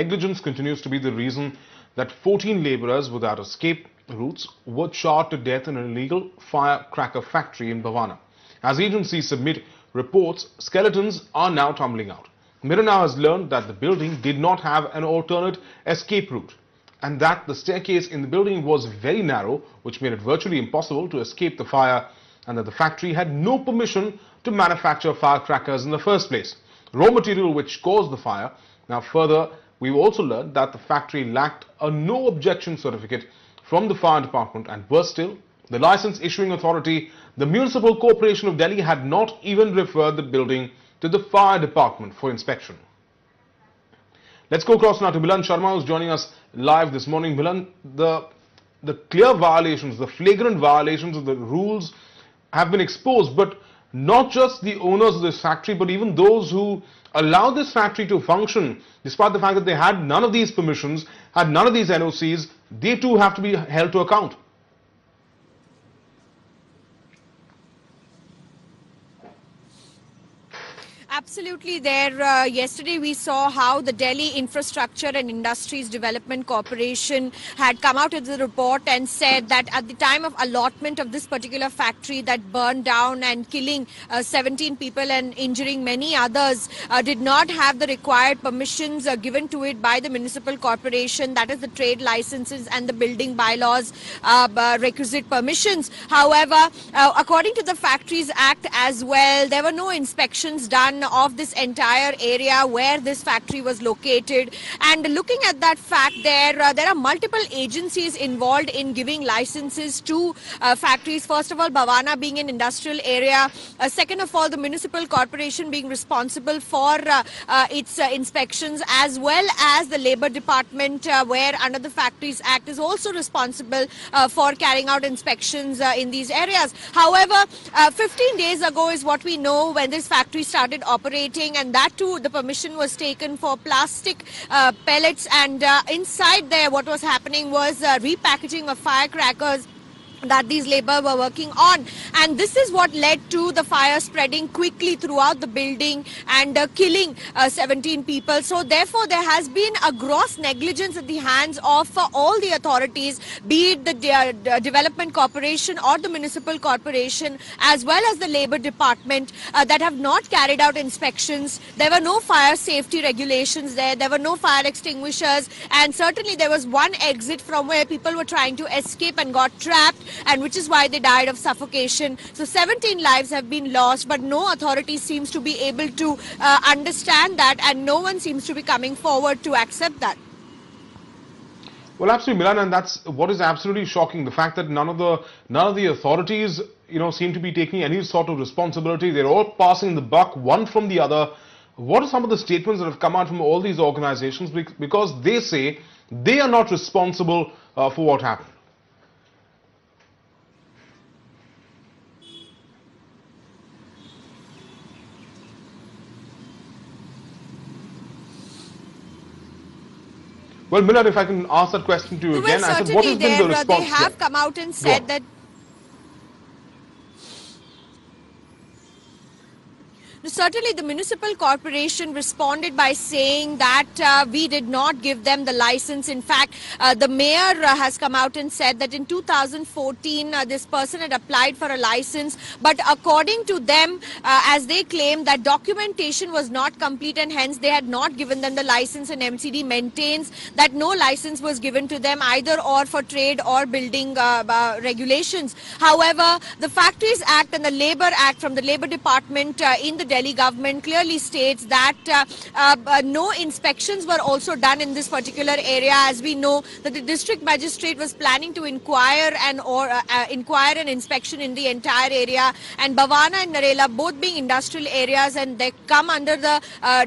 Negligence continues to be the reason that 14 laborers without escape routes were charred to death in an illegal firecracker factory in Bhavana. As agencies submit reports, skeletons are now tumbling out. Mirror now has learned that the building did not have an alternate escape route and that the staircase in the building was very narrow, which made it virtually impossible to escape the fire, and that the factory had no permission to manufacture firecrackers in the first place. Raw material which caused the fire. Now further, we've also learned that the factory lacked a no objection certificate from the fire department, and worse still, the license issuing authority, the Municipal Corporation of Delhi, had not even referred the building to the fire department for inspection. Let's go across now to Milan Sharma, who's joining us live this morning. Milan, the clear violations, the flagrant violations of the rules have been exposed, but not just the owners of this factory, but even those who allowed this factory to function, despite the fact that they had none of these permissions, had none of these NOCs, they too have to be held to account. Absolutely there. Yesterday we saw how the Delhi Infrastructure and Industries Development Corporation had come out with a report and said that at the time of allotment of this particular factory that burned down and killing 17 people and injuring many others, did not have the required permissions given to it by the municipal corporation, that is the trade licenses and the building bylaws requisite permissions. However, according to the Factories Act as well, there were no inspections done of this entire area where this factory was located. And looking at that fact, there are multiple agencies involved in giving licenses to factories. First of all, Bhavana being an industrial area. Second of all, the municipal corporation being responsible for its inspections, as well as the Labour Department, where under the Factories Act is also responsible for carrying out inspections in these areas. However, 15 days ago is what we know when this factory started operating, and that too the permission was taken for plastic pellets, and inside there what was happening was repackaging of firecrackers that these labor were working on, and this is what led to the fire spreading quickly throughout the building and killing 17 people. So therefore there has been a gross negligence at the hands of all the authorities, be it the development corporation or the municipal corporation, as well as the Labour Department, that have not carried out inspections. There were no fire safety regulations there were no fire extinguishers, and certainly there was one exit from where people were trying to escape and got trapped, and which is why they died of suffocation. So 17 lives have been lost, but no authority seems to be able to understand that, and no one seems to be coming forward to accept that. Well, absolutely, Milan, and that's what is absolutely shocking. The fact that none of the authorities, seem to be taking any sort of responsibility. They're all passing the buck one from the other. What are some of the statements that have come out from all these organizations? Because they say they are not responsible for what happened. Well, Milan, if I can ask that question to you again, I said, what has been the response? They have come out and said that. Certainly, the municipal corporation responded by saying that we did not give them the license. In fact, the mayor has come out and said that in 2014, this person had applied for a license. But according to them, as they claim, that documentation was not complete, and hence they had not given them the license. And MCD maintains that no license was given to them either or for trade or building regulations. However, the Factories Act and the Labour Act from the Labour Department in the Delhi government clearly states that no inspections were also done in this particular area, as we know that the district magistrate was planning to inquire an inspection in the entire area, and Bhavana and Narela both being industrial areas, and they come under the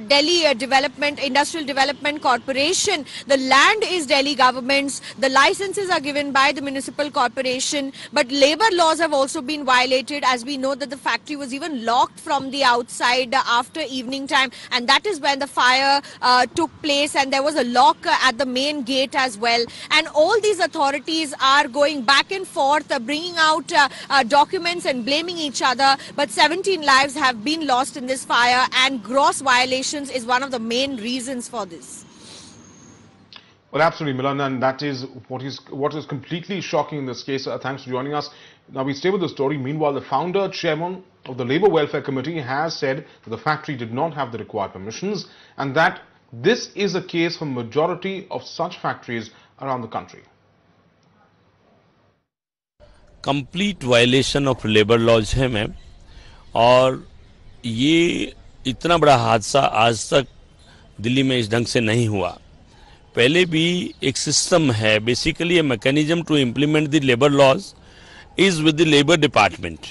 Delhi Industrial Development Corporation. The land is Delhi government's, the licenses are given by the municipal corporation, but labour laws have also been violated, as we know that the factory was even locked from the outside after evening time, and that is when the fire took place, and there was a lock at the main gate as well. And all these authorities are going back and forth, bringing out documents and blaming each other, but 17 lives have been lost in this fire, and gross violations is one of the main reasons for this. Well, absolutely, Milan, and that is what is completely shocking in this case. Thanks for joining us. Now we stay with the story. Meanwhile, the founder, chairman of the Labour Welfare Committee, has said that the factory did not have the required permissions, and that this is a case for majority of such factories around the country. Complete violation of labour laws है ma'am, और ये इतना बड़ा हादसा आज तक दिल्ली में इस ढंग से नहीं हुआ। पहले भी एक सिस्टम है, basically a mechanism to implement the labour laws is with the labour department,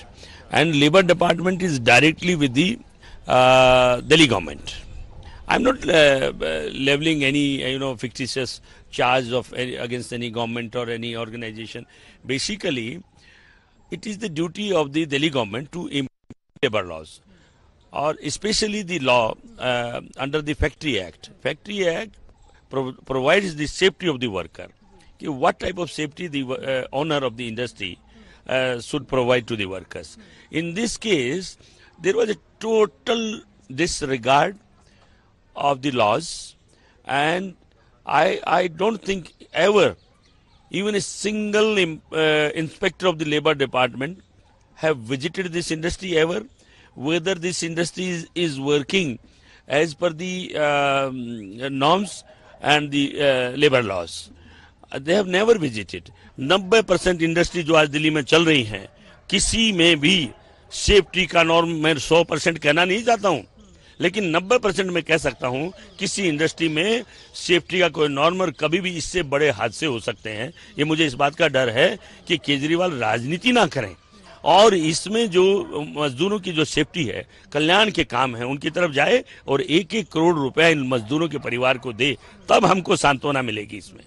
and labour department is directly with the Delhi government. I'm not leveling any fictitious charge of against any government or any organization. Basically, it is the duty of the Delhi government to implement labor laws, or especially the law under the Factory Act. Factory Act provides the safety of the worker. What type of safety the owner of the industry should provide to the workers. In this case, there was a total disregard of the laws, and I don't think ever even a single inspector of the labor department have visited this industry ever, whether this industry is working as per the norms and the labor laws. They have never visited. 90% industry जो आज दिल्ली में चल रही हैं, किसी में भी safety का नॉर्म मैं 100% कहना नहीं चाहता हूं, लेकिन 90% में कह सकता हूं किसी इंडस्ट्री में सेफ्टी का कोई नॉर्मल कभी भी इससे बड़े हादसे हो सकते हैं। ये मुझे इस बात का डर है कि केजरीवाल राजनीति ना करें और इसमें जो मजदूरों की जो सेफ्टी है, कल्याण के काम है, उनकी तरफ जाए और 1-1 करोड़ रुपया इन मजदूरों के परिवार को दे, तब हमको सांत्वना मिलेगी इसमें।